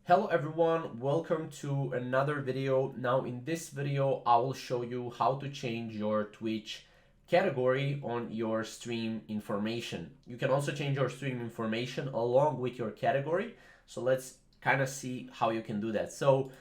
Hello everyone, welcome to another video. Now in this video I will show you how to change your Twitch category on your stream information. You can also change your stream information along with your category. So let's kind of see how you can do that. So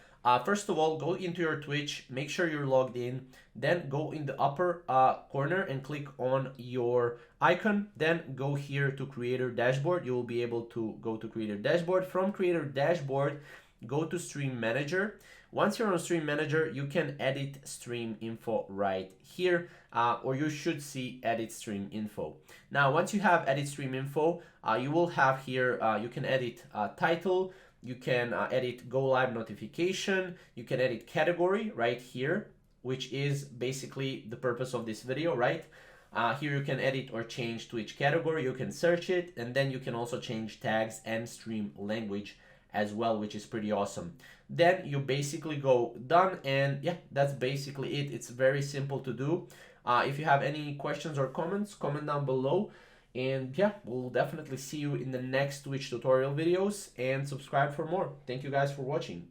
first of all, go into your Twitch, make sure you're logged in, then go in the upper corner and click on your icon, then go here to Creator Dashboard. You will be able to go to Creator Dashboard. From Creator Dashboard, go to Stream Manager. Once you're on Stream Manager, you can edit stream info right here, or you should see edit stream info. Now, once you have edit stream info, you will have here, you can edit title, you can edit go live notification, you can edit category right here, which is basically the purpose of this video, right? Here you can edit or change Twitch category, you can search it, and then you can also change tags and stream language as well, which is pretty awesome. Then you basically go done, and yeah, that's basically it. It's very simple to do. If you have any questions or comments, comment down below. And yeah, we'll definitely see you in the next Twitch tutorial videos, and subscribe for more. Thank you guys for watching.